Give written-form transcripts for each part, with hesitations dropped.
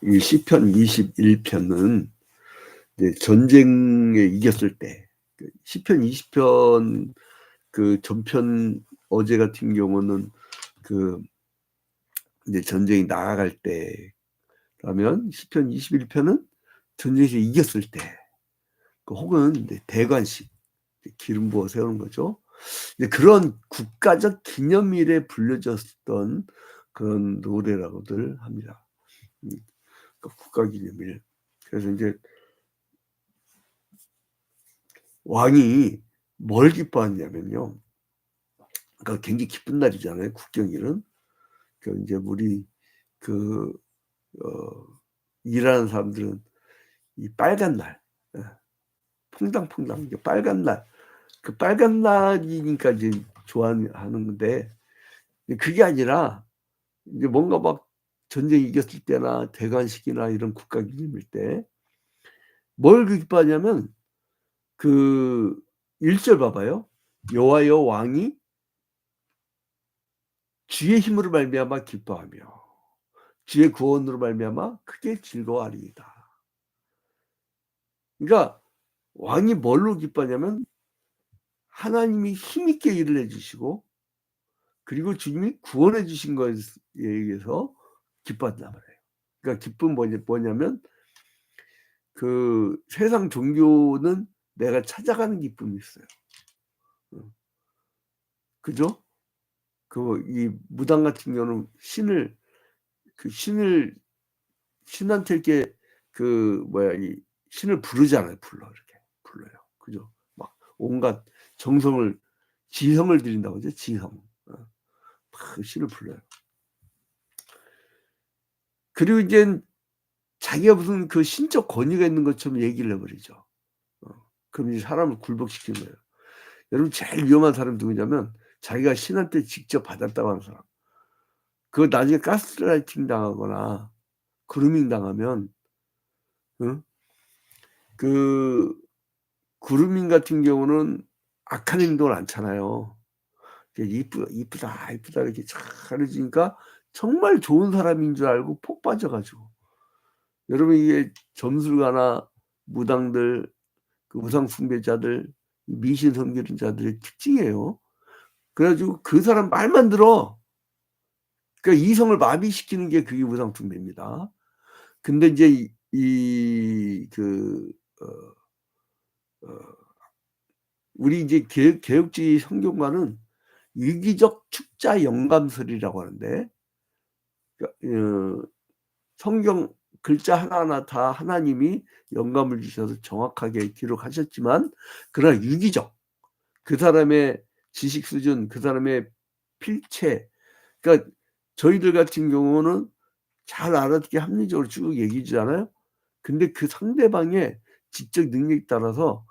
이 시편 21편은 이제 전쟁에 이겼을 때, 시편 20편 그 전편 어제 같은 경우는 이제 전쟁이 나아갈 때라면, 시편 21편은 전쟁에서 이겼을 때, 혹은 이제 대관식, 기름 부어 세우는 거죠. 이제 그런 국가적 기념일에 불려졌던 그런 노래라고들 합니다. 국가기념일. 그래서 이제 왕이 뭘 기뻐하냐면요. 그러니까 굉장히 기쁜 날이잖아요. 국경일은. 이제 우리 일하는 사람들은 이 빨간 날, 퐁당퐁당 빨간 날, 그 빨간 날이니까 이제 좋아하는 건데, 그게 아니라 이제 뭔가 막 전쟁 이겼을 때나 대관식이나 이런 국가기념일 때 뭘 기뻐하냐면, 1절 봐봐요. 여호와여 왕이 주의 힘으로 말미암아 기뻐하며 주의 구원으로 말미암아 크게 즐거워하리이다. 그러니까 왕이 뭘로 기뻐하냐면 하나님이 힘있게 일을 해주시고, 그리고 주님이 구원해 주신 것에 의해서 기뻐한단 말이에요. 그러니까 기쁨 뭐냐면 세상 종교는 내가 찾아가는 기쁨이 있어요. 그죠? 이 무당 같은 경우는 신한테 이렇게 이 신을 부르잖아요. 이렇게 불러요. 그죠? 막 온갖 지성을 드린다고 하죠. 지성. 막 신을 불러요. 그리고 이제 자기가 무슨 신적 권위가 있는 것처럼 얘기를 해버리죠. 그럼 이제 사람을 굴복시키는 거예요. 여러분, 제일 위험한 사람이 누구냐면 자기가 신한테 직접 받았다고 하는 사람. 그거 나중에 가스라이팅 당하거나 그루밍 당하면, 그루밍 같은 경우는 악한 행동을 않잖아요. 이쁘다 이렇게 잘해주니까 정말 좋은 사람인 줄 알고 폭 빠져가지고. 여러분, 이게 점술가나 무당들, 우상 숭배자들, 미신 섬기는 자들의 특징이에요. 그래가지고 그 사람 말만 들어. 그러니까 이성을 마비시키는 게 그게 우상 숭배입니다. 근데 이제 우리 이제 개혁주의 성경과는 위기적 축자 영감설이라고 하는데, 성경 글자 하나하나 다 하나님이 영감을 주셔서 정확하게 기록하셨지만, 그러나 유기적, 그 사람의 지식 수준, 그 사람의 필체, 그러니까 저희들 같은 경우는 잘 알아듣게 합리적으로 쭉 얘기해 주잖아요. 근데 그 상대방의 지적 능력에 따라서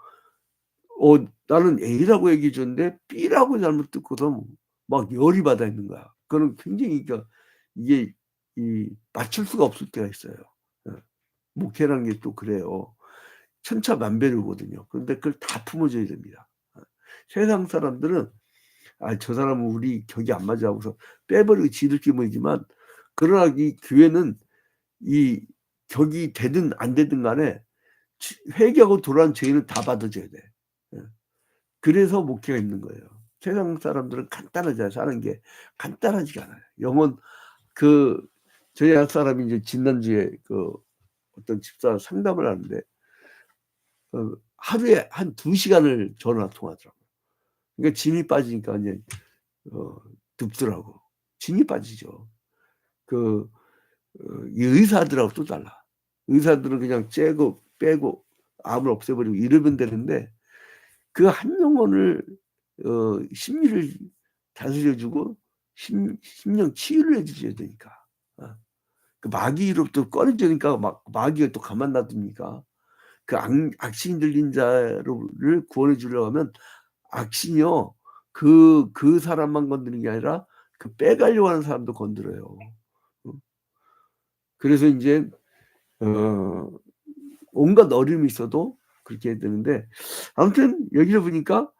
나는 A라고 얘기해 줬는데 B라고 잘못 듣고서 막 열이 받아 있는 거야. 그건 굉장히, 이게 맞출 수가 없을 때가 있어요. 목회라는 게 또 그래요. 천차만별이거든요. 그런데 그걸 다 품어줘야 됩니다. 세상 사람들은 저 사람은 우리 격이 안 맞아 하고서 빼버리고 지들끼리 모이지만, 그러나 이 교회는 이 격이 되든 안 되든 간에 회개하고 돌아온 죄인은 다 받아줘야 돼. 그래서 목회가 있는 거예요. 세상 사람들은 간단하잖아요. 사는 게 간단하지가 않아요. 영혼, 저희 한 사람이 이제 지난주에 어떤 집사 상담을 하는데, 하루에 한 2시간을 전화 통화하더라고요. 그러니까 진이 빠지니까 이제 듭더라고. 진이 빠지죠. 이 의사들하고 또 달라. 의사들은 그냥 째고 빼고 암을 없애버리고 이러면 되는데, 그 한 영혼을 심리를 다스려주고 심령 치유를 해주셔야 되니까. 그 마귀로부터 꺼내주니까 마귀가 또 가만 놔둡니까? 그 악신 들린 자를 구원해 주려고 하면 악신이요, 그 사람만 건드는 게 아니라 빼가려고 하는 사람도 건드려요. 그래서 이제 온갖 어려움이 있어도 그렇게 해야 되는데, 아무튼 여기를 보니까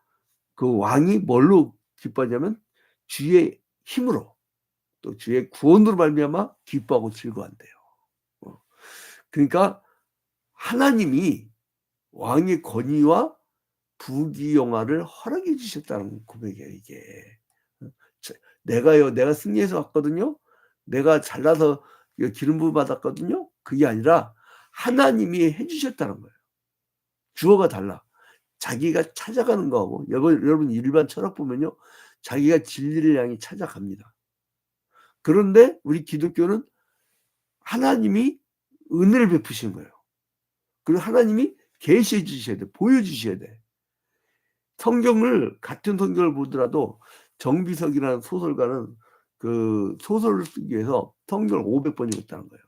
왕이 뭘로 기뻐하냐면 주의 힘으로, 또 주의 구원으로 말미암아 기뻐하고 즐거워한대요. 그러니까 하나님이 왕의 권위와 부귀영화를 허락해 주셨다는 고백이에요, 이게. 내가 승리해서 왔거든요. 내가 잘나서 기름 부음 받았거든요. 그게 아니라 하나님이 해 주셨다는 거예요. 주어가 달라. 자기가 찾아가는 거하고 여러분 일반 철학 보면요. 자기가 진리를 향해 찾아갑니다. 그런데 우리 기독교는 하나님이 은혜를 베푸시는 거예요. 그리고 하나님이 계시해 주셔야 돼. 보여주셔야 돼. 같은 성경을 보더라도 정비석이라는 소설가는 그 소설을 쓰기 위해서 성경을 500번 읽었다는 거예요.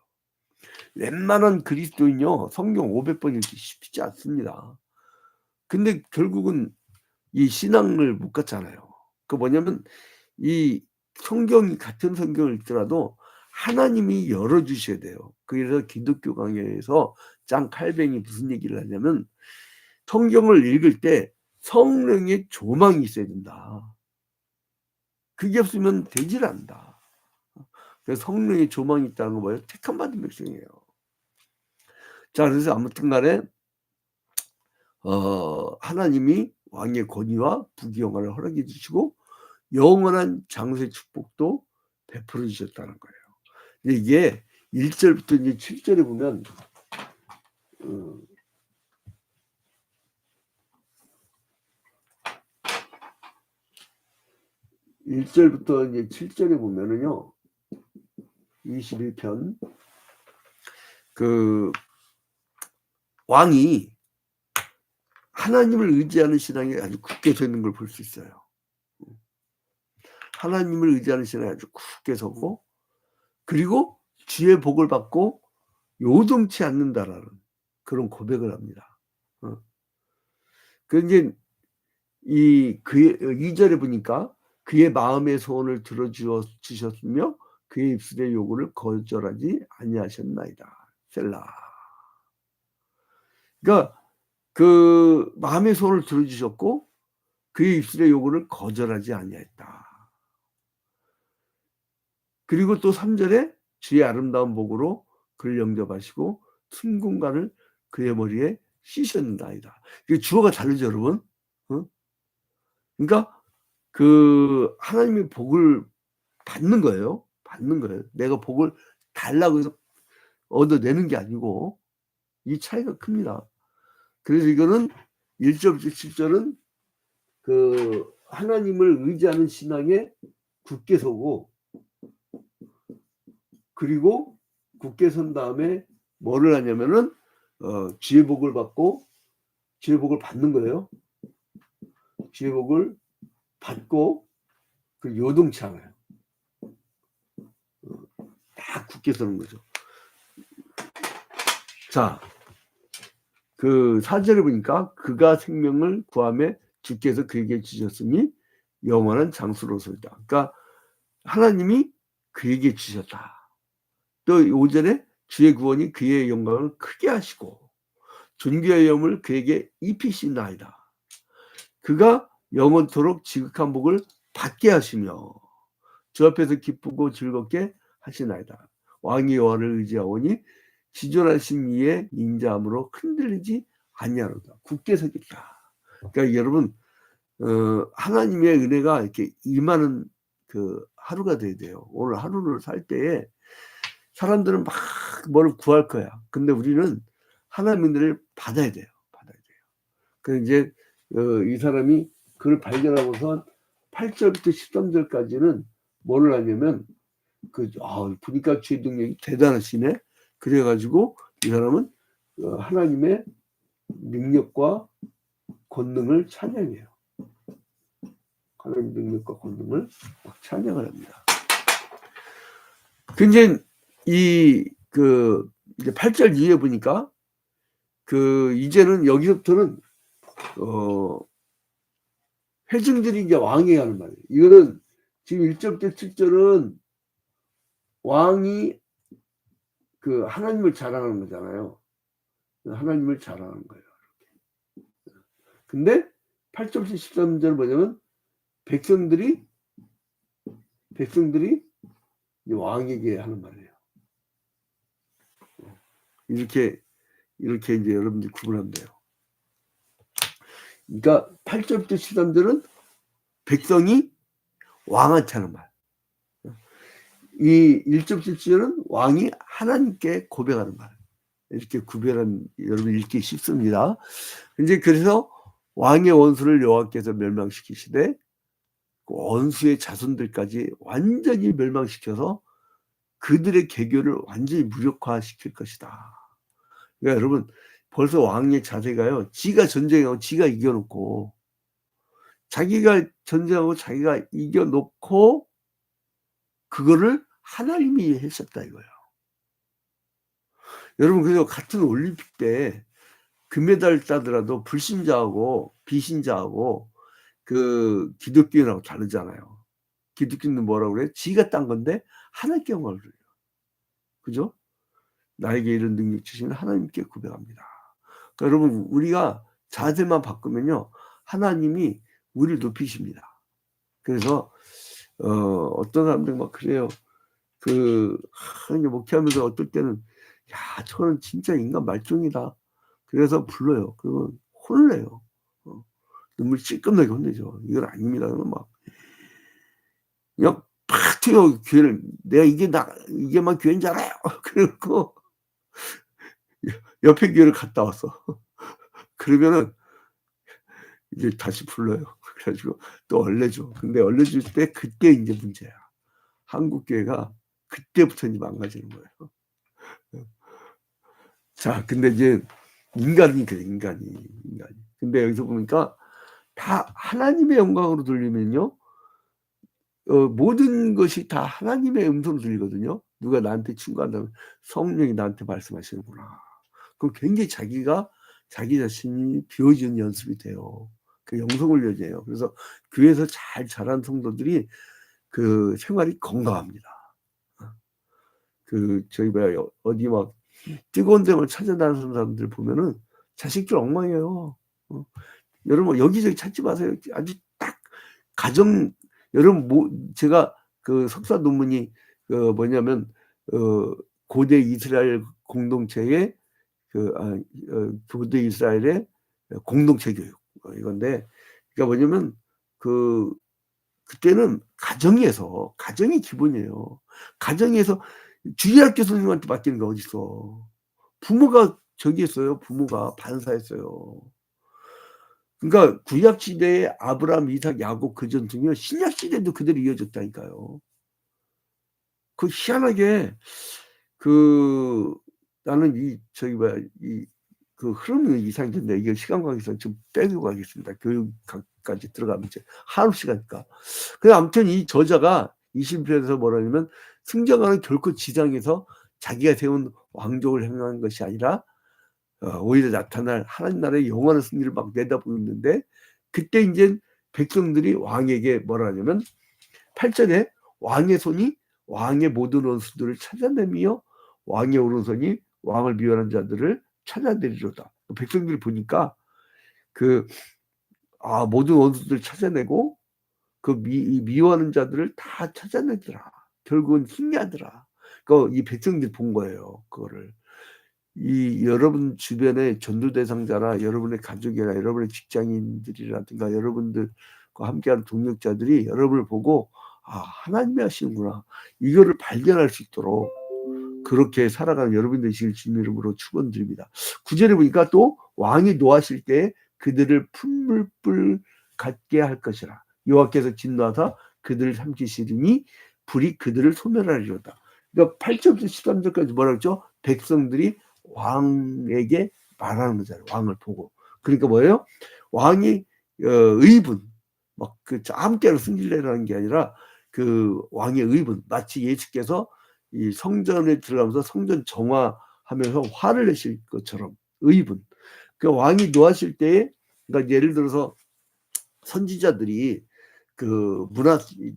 웬만한 그리스도인요, 성경 500번 읽기 쉽지 않습니다. 근데 결국은 이 신앙을 못 갖잖아요. 그 뭐냐면 이 같은 성경을 읽더라도 하나님이 열어주셔야 돼요. 그래서 기독교 강의에서 짱 칼뱅이 무슨 얘기를 하냐면 성경을 읽을 때 성령의 조망이 있어야 된다. 그게 없으면 되질 않는다. 그래서 성령의 조망이 있다는 거 뭐예요? 택함 받은 백성이에요. 자, 그래서 아무튼 간에 하나님이 왕의 권위와 부귀영화를 허락해 주시고 영원한 장수의 축복도 베풀어 주셨다는 거예요. 이게 1절부터 이제 7절에 보면 1절부터 이제 7절에 보면은요. 21편 그 왕이 하나님을 의지하는 신앙이 아주 굳게 서 있는 걸 볼 수 있어요. 하나님을 의지하는 신앙이 아주 굳게 서고 그리고 주의 복을 받고 요동치 않는다라는 그런 고백을 합니다. 그 이제 2절에 보니까 그의 마음의 소원을 들어주셨으며 그의 입술의 요구를 거절하지 아니하셨나이다. 셀라. 그러니까 그 마음의 소원을 들어주셨고 그의 입술의 요구를 거절하지 아니했다. 그리고 또 3절에 주의 아름다운 복으로 그를 영접하시고 순금관을 그의 머리에 씌셨나이다. 이게 주어가 다르죠, 여러분. 그러니까 그 하나님의 복을 받는 거예요. 받는 거예요. 내가 복을 달라고 해서 얻어내는 게 아니고 이 차이가 큽니다. 그래서 이거는 1절부터 7절은 그 하나님을 의지하는 신앙에 굳게 서고 그리고 굳게 선 다음에 뭐를 하냐면은 주의 복을 받고 주의 복을 받는 거예요. 주의 복을 받고 그 요동치 않아요. 다 굳게 서는 거죠. 자, 그 4절에 보니까 그가 생명을 구하며 주께서 그에게 주셨으니 영원한 장수로서이다. 그러니까 하나님이 그에게 주셨다. 또 5절에 주의 구원이 그의 영광을 크게 하시고 존귀의 영을 그에게 입히시나이다. 그가 영원토록 지극한 복을 받게 하시며 주 앞에서 기쁘고 즐겁게 하시나이다. 왕이 여호와를 의지하오니 지존하신 이의 인자함으로 흔들리지 아니하로다. 굳게 서겠다. 그러니까 여러분 하나님의 은혜가 이렇게 임하는 그 하루가 돼야 돼요. 오늘 하루를 살 때에 사람들은 막 뭘 구할 거야. 근데 우리는 하나님의 은혜를 받아야 돼요. 받아야 돼요. 그래서 이제 이 사람이 그걸 발견하고선 8절부터 13절까지는 뭘 하냐면 보니까 주의 능력이 대단하시네. 그래가지고 이 사람은 하나님의 능력과 권능을 찬양해요. 하나님의 능력과 권능을 찬양을 합니다. 근데 이제 8절 이후에 보니까 이제는 여기서부터는 회중들이 이제 왕이 하는 말이에요. 이거는 지금 1절부터 7절은 왕이 그 하나님을 자랑하는 거잖아요. 하나님을 자랑하는 거예요. 근데 8절부터 13절 뭐냐면 백성들이 왕에게 하는 말이에요. 이렇게 이제 여러분들이 구분하면 돼요. 그러니까 8절부터 13절은 백성이 왕한테 하는 말. 이 1절부터 7절은 왕이 하나님께 고백하는 말. 이렇게 구별한 여러분 읽기 쉽습니다. 이제 그래서 왕의 원수를 여호와께서 멸망시키시되 그 원수의 자손들까지 완전히 멸망시켜서 그들의 개교를 완전히 무력화시킬 것이다. 그러니까 여러분 벌써 왕의 자세가요. 지가 전쟁하고 지가 이겨놓고 자기가 전쟁하고 자기가 이겨놓고 그거를 하나님이 하셨다 이거예요. 여러분 그래서 같은 올림픽 때 금메달 따더라도 불신자하고 비신자하고 그 기독교인하고 다르잖아요. 기독교인은 뭐라고 그래요? 지가 딴 건데 하나님께 영광을 돌려요. 그죠? 나에게 이런 능력 주시면 하나님께 고백합니다. 그러니까 여러분 우리가 자세만 바꾸면요. 하나님이 우리를 높이십니다. 그래서 어떤 사람들 막 그래요. 목회하면서 어떨 때는 야 저는 진짜 인간 말종이다. 그래서 불러요. 그러면 혼을 내요. 눈물 찔끔하게 혼내죠. 이건 아닙니다. 그러면 막 그냥 팍 튀어 교회를 내가 이게만 교회인 줄 알아요. 그래갖고 옆에 교회를 갔다 왔어. 그러면은 이제 다시 불러요. 그래가지고 또 얼레줘. 근데 얼레줄 때 그때 이제 문제야. 한국 교회가 그때부터 이제 망가지는 거예요. 자, 근데 이제 인간이 그래, 인간이. 근데 여기서 보니까 다 하나님의 영광으로 들리면요. 모든 것이 다 하나님의 음성으로 들리거든요. 누가 나한테 충고한다면 성령이 나한테 말씀하시는구나. 그럼 굉장히 자기 자신이 비워지는 연습이 돼요. 그 영성훈련이에요. 그래서 교회에서 잘 자란 성도들이 그 생활이 건강합니다. 저희 어디 막 뜨거운 데만 찾아다니는 사람들 보면은 자식들 엉망이에요. 여러분 여기저기 찾지 마세요. 아주 딱 가정 여러분 제가 그 석사 논문이 뭐냐면 고대 이스라엘 공동체의 고대 이스라엘의 공동체 교육 이건데 그러니까 뭐냐면 그때는 가정이 기본이에요. 가정에서 주일학교 선생님한테 맡기는 게 어딨어. 부모가 저기 했어요. 부모가 반사했어요. 그러니까 구약 시대에 아브라함, 이삭, 야곱 그 전통이요. 신약 시대도 그대로 이어졌다니까요. 희한하게 나는 흐름이 이상인데 이게 시간 관계상 좀 빼고 가겠습니다. 교육까지 들어가면 이제 한없이 가니까. 그래서 아무튼 이 저자가 20편에서 뭐라냐면 승정하는 결코 지상에서 자기가 세운 왕족을 행하는 것이 아니라 오히려 나타날 하나님 나라의 영원한 승리를 막 내다보고 있는데 그때 이제 백성들이 왕에게 뭐라 하냐면 8절에 왕의 손이 왕의 모든 원수들을 찾아내며 왕의 오른손이 왕을 미워하는 자들을 찾아내리로다. 백성들이 보니까 모든 원수들을 찾아내고 미워하는 자들을 다 찾아내더라. 결국은 승리하더라. 이 백성들이 본 거예요. 그거를. 여러분 주변의 전도 대상자나 여러분의 가족이나 여러분의 직장인들이라든가 여러분들과 함께하는 동력자들이 여러분을 보고 하나님이 하시는구나. 이거를 발견할 수 있도록 그렇게 살아가는 여러분 되시길 주님 이름으로 축원드립니다. 9절에 보니까 또 왕이 노하실 때 그들을 풀물불 같게 할 것이라. 여호와께서 진노하사 그들을 삼키시리니 불이 그들을 소멸하리로다. 그러니까 8절부터 13절까지 뭐라 그랬죠? 백성들이 왕에게 말하는 거잖아요. 왕을 보고. 그러니까 뭐예요? 왕이 의분 막 함께로 승질내라는 게 아니라 왕의 의분 마치 예수께서 이 성전에 들어가면서 성전 정화하면서 화를 내실 것처럼 의분. 왕이 노하실 때에 그러니까 예를 들어서 선지자들이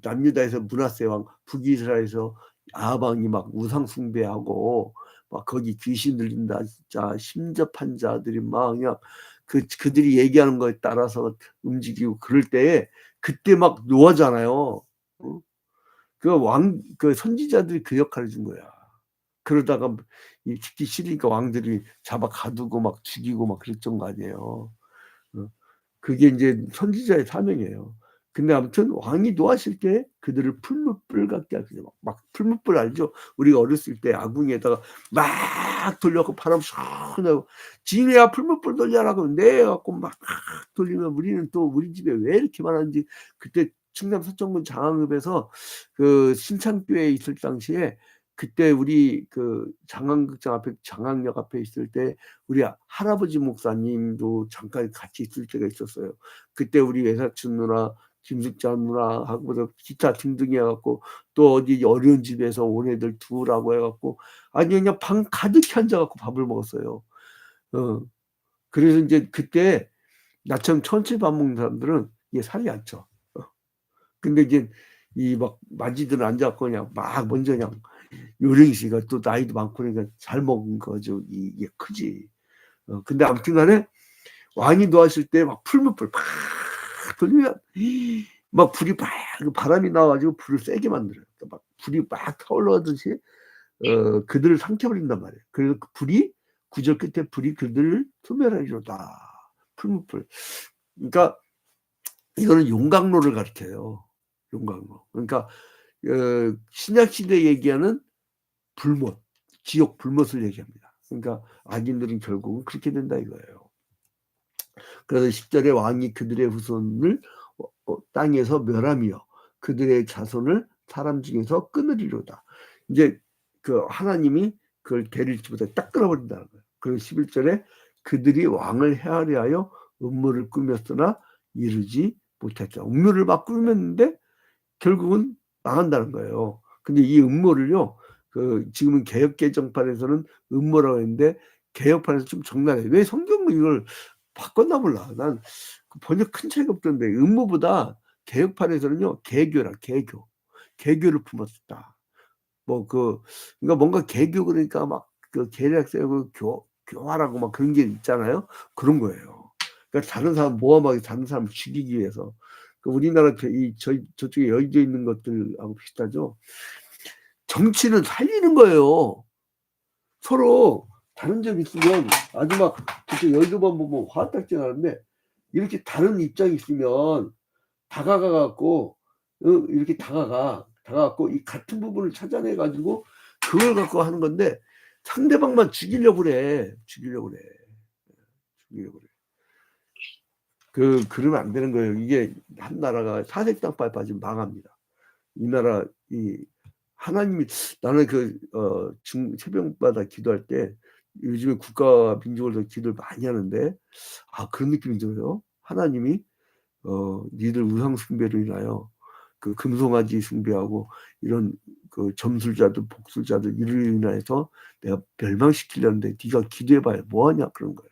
남유다에서 므낫세 왕, 북이스라엘에서 아방이 막 우상 숭배하고 막 거기 귀신 들린다 진짜 심접한 자들이 막 그냥 그들이 얘기하는 거에 따라서 움직이고 그럴 때에 그때 막 노하잖아요. 선지자들이 그 역할을 준 거야. 그러다가 이 죽기 싫으니까 왕들이 잡아 가두고 막 죽이고 막 그랬던 거 아니에요. 어. 그게 인제 선지자의 사명이에요. 근데 아무튼 왕이 노하실 때 그들을 풀무불 같게 하세요. 막 풀무불 알죠? 우리가 어렸을 때 아궁이에다가 막 돌려 갖고 바람 시원하고 "지네야 풀무불 돌려라." 그러면 네 해 갖고 막 돌리면 우리는 또 우리 집에 왜 이렇게 많았는지 그때 충남 서천군 장안읍에서 그 신창교회에 있을 당시에 그때 우리 그 장안극장 앞에 장안역 앞에 있을 때 우리 할아버지 목사님도 잠깐 같이 있을 때가 있었어요. 그때 우리 외사촌 누나, 김숙자 누나하고 기타 등등해 갖고 또 어디 어려운 집에서 온 애들 두라고 해 갖고 아니 그냥 방 가득히 앉아 갖고 밥을 먹었어요. 어. 그래서 인제 그때 나처럼 천천히 밥 먹는 사람들은 이게 살이 안 쪄. 근데 이제 이 막 만지들 앉아 갖고 그냥 막 먼저 그냥 요령이 있으니까 또 나이도 많고 그러니까 잘 먹은 거죠. 이게 크지. 근데 아무튼 간에 왕이 노하실 때 막 풀무불 팍 돌리면 막 불이 막 바람이 나와 가지고 불을 세게 만들어요. 막 불이 막 타올라가듯이 그들을 삼켜버린단 말이에요. 그래서 그 불이 9절 끝에 불이 그들을 소멸하리로다. 풀무불. 그러니까 이거는 용광로를 가리켜요. 용광로. 그러니까 신약 시대에 얘기하는 불못, 지옥 불못을 얘기합니다. 그러니까 악인들은 결국은 그렇게 된다 이거예요. 그래서 10절에 왕이 그들의 후손을 땅에서 멸하며 그들의 자손을 사람 중에서 끊으리로다. 이제 그 하나님이 그걸 데릴지 못하게 딱 끊어버린다는 거예요. 그리고 11절에 그들이 왕을 해하려 하여 음모를 꾸몄으나 이루지 못했다. 음모를 막 꾸몄는데 결국은 망한다는 거예요. 근데 이 음모를요, 그 지금은 개혁개정판에서는 음모라고 했는데 개혁판에서 좀 정나해요. 왜 성경은 이걸 바꿨나 몰라. 난 그 번역 큰 차이가 없던데 음모보다 개혁판에서는요 개교라 개교. 개교를 품었다. 뭐 그러니까 뭔가 개교 그러니까 막 그 계략 세우고 교활하고 막 그런 게 있잖아요. 그런 거예요. 그러니까 다른 사람 모함하게 다른 사람을 죽이기 위해서. 그 우리나라 저쪽에 여의도에 있는 것들하고 비슷하죠. 정치는 살리는 거예요. 서로 다른 점 있으면 아주 막 저쪽 여의도만 보면 화딱지 나는데 이렇게 다른 입장이 있으면 다가가 갖고 이렇게 다가가 갖고 이 같은 부분을 찾아내 가지고 그걸 갖고 하는 건데 상대방만 죽이려고 그래. 죽이려고 그래. 그러면 안 되는 거예요. 이게 한 나라가 사색 땅바에 빠지면 망합니다. 이 나라 하나님이 나는 새벽마다 기도할 때 요즘에 국가와 민족을 위해서 기도를 많이 하는데 그런 느낌이 들어요. 하나님이 니들 우상 숭배로 인하여 그 금송아지 숭배하고 이런 그 점술자들 복술자들 이를 인하여서 내가 멸망시키려는데 네가 기도해 봐야 뭐 하냐 그런 거예요.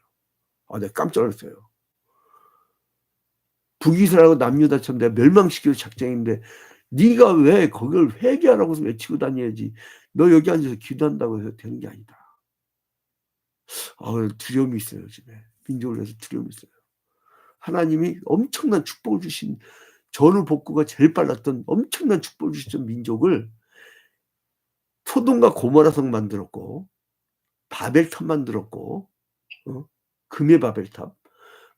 내가 깜짝 놀랐어요. 북이스라엘하고 남유다처럼 내가 멸망시킬 작정인데 네가 왜 거기를 회개하라고 외치고 다녀야지. 너 여기 앉아서 기도한다고 해서 되는 게 아니다. 두려움이 있어요, 요즘에. 민족을 위해서 두려움이 있어요. 하나님이 엄청난 축복을 주신 전후 복구가 제일 빨랐던 엄청난 축복을 주신 민족을 소돔과 고모라성 만들었고 바벨탑 만들었고 금의 바벨탑.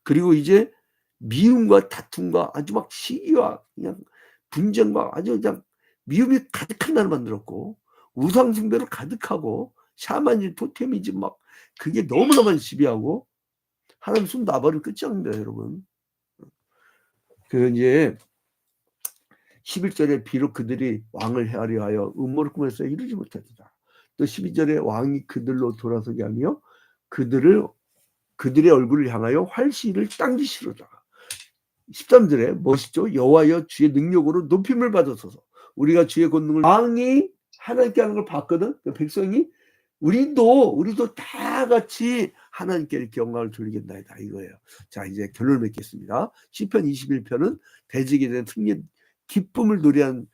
그리고 이제 미움과 다툼과 아주 막 시기와 그냥 분쟁과 아주 그냥 미움이 가득한 나라를 만들었고 우상 숭배로 가득하고 샤머니즘 토테미즘 막 그게 너무너무 지배하고 하나님 손 놔버리면 끝이 납니다, 여러분. 그래서 이제 11절에 비록 그들이 왕을 헤아려 하여 음모를 꾸며서 이루지 못했다. 또 12절에 왕이 그들로 돌아서게 하며 그들의 얼굴을 향하여 활시를 당기시로다. 13절에 멋있죠. 여호와여 주의 능력으로 높임을 받으소서. 우리가 주의 권능을 왕이 하나님께 하는 걸 봤거든. 백성이 우리도 다 같이 하나님께 이렇게 영광을 돌리겠나이다 이거예요. 자 이제 결론을 맺겠습니다. 시편 21편은 대적에 대한 승리 기쁨을 노래한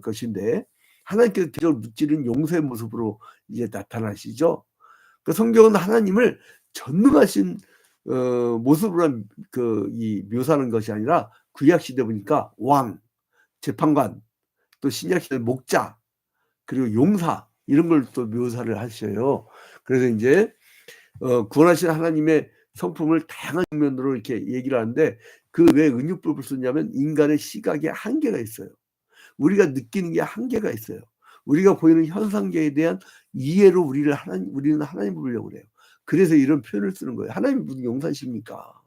것인데 하나님께서 대적을 무찌른 용서의 모습으로 이제 나타나시죠. 그 성경은 하나님을 전능하신 모습으로 이 묘사하는 것이 아니라 구약 시대 보니까 왕, 재판관, 또 신약 시대 목자, 그리고 용사 이런 걸 또 묘사를 하셔요. 그래서 이제 구원하신 하나님의 성품을 다양한 면으로 이렇게 얘기를 하는데 그 왜 은유법을 쓰냐면 인간의 시각에 한계가 있어요. 우리가 느끼는 게 한계가 있어요. 우리가 보이는 현상계에 대한 이해로 우리는 하나님을 보려고 그래요. 그래서 이런 표현을 쓰는 거예요. 하나님이 무슨 용사십니까?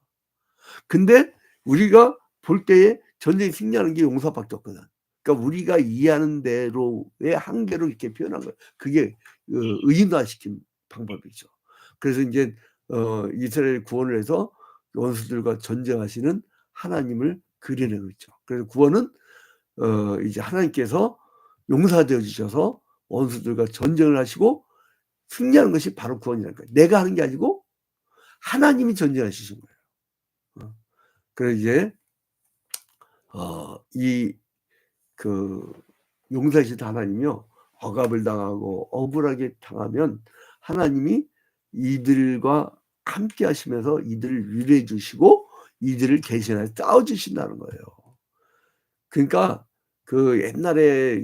근데 우리가 볼 때에 전쟁이 승리하는 게 용사밖에 없거든. 그러니까 우리가 이해하는 대로의 한계로 이렇게 표현한 거예요. 그게 의인화시킨 방법이죠. 그래서 이제 이스라엘 구원을 해서 원수들과 전쟁하시는 하나님을 그려내고 있죠. 그래서 구원은 이제 하나님께서 용사되어 주셔서 원수들과 전쟁을 하시고 승리하는 것이 바로 구원이라는 거예요. 내가 하는 게 아니고 하나님이 전쟁하시는 거예요. 그래서 이제 그 용사이신 하나님이요, 억압을 당하고 억울하게 당하면 하나님이 이들과 함께 하시면서 이들을 위로해 주시고 이들을 대신하여 싸워 주신다는 거예요. 그러니까 그 옛날에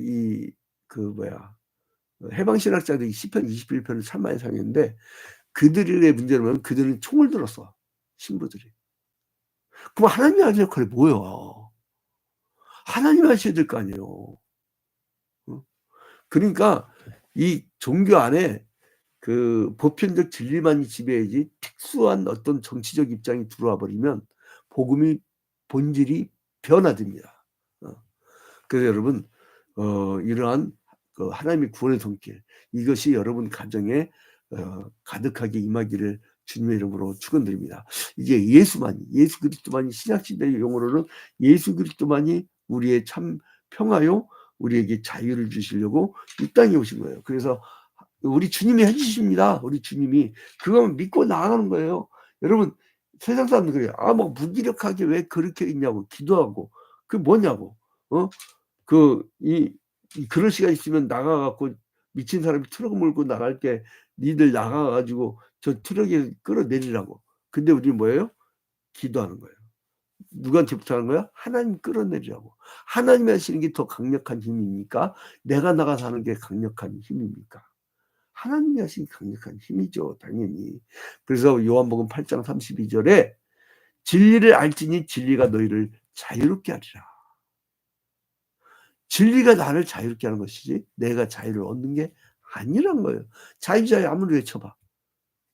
해방신학자들이 시편 21편을 참 많이 사용했는데 그들의 문제는 뭐냐면 그들은 총을 들었어, 신부들이. 그럼 하나님이 하는 역할이 뭐예요? 하나님이 하셔야 될 거 아니에요. 그러니까 이 종교 안에 그 보편적 진리만이 지배하지 특수한 어떤 정치적 입장이 들어와 버리면 복음이 본질이 변화됩니다. 그래서 여러분 이러한 그 하나님의 구원의 손길, 이것이 여러분 가정에 가득하게 임하기를 주님의 이름으로 축원드립니다. 이제 예수 그리스도만이, 신약시대의 용어로는 예수 그리스도만이 우리의 참 평화요, 우리에게 자유를 주시려고 이 땅에 오신 거예요. 그래서 우리 주님이 해주십니다. 우리 주님이 그거만 믿고 나아가는 거예요. 여러분, 세상 사람들 그래요. 뭐 무기력하게 왜 그렇게 있냐고, 기도하고. 그게 뭐냐고. 그런 시간 있으면 나가갖고 미친 사람이 트럭 몰고 나갈 때 니들 나가가지고 저 트럭에 끌어내리라고. 근데 우리는 뭐예요? 기도하는 거예요. 누구한테 부탁하는 거야? 하나님 끌어내리라고. 하나님이 하시는 게 더 강력한 힘입니까? 내가 나가서 하는 게 강력한 힘입니까? 하나님이 하신 강력한 힘이죠, 당연히. 그래서 요한복음 8장 32절에 진리를 알지니 진리가 너희를 자유롭게 하리라. 진리가 나를 자유롭게 하는 것이지 내가 자유를 얻는 게 아니란 거예요. 자유 아무리 외쳐봐.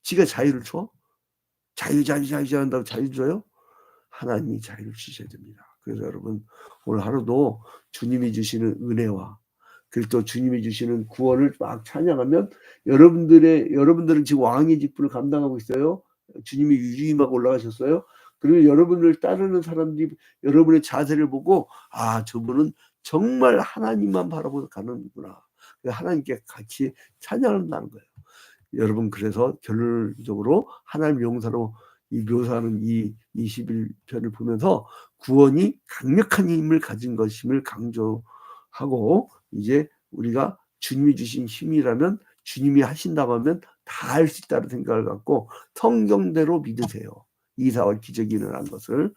지가 자유를 줘? 자유 한다고 자유 줘요? 하나님이 자유를 주셔야 됩니다. 그래서 여러분, 오늘 하루도 주님이 주시는 은혜와 그리고 또 주님이 주시는 구원을 막 찬양하면 여러분들은 지금 왕의 직분을 감당하고 있어요. 주님이 유임하고 올라가셨어요. 그리고 여러분을 따르는 사람들이 여러분의 자세를 보고 저분은 정말 하나님만 바라보고 가는구나. 하나님께 같이 찬양한다는 거예요. 여러분, 그래서 결론적으로 하나님 용사로 이 묘사하는 이 21편을 보면서 구원이 강력한 힘을 가진 것임을 강조하고, 이제 우리가 주님이 주신 힘이라면 주님이 하신다고 하면 다 할 수 있다는 생각을 갖고 성경대로 믿으세요. 이사와 기적이 일어난 것을.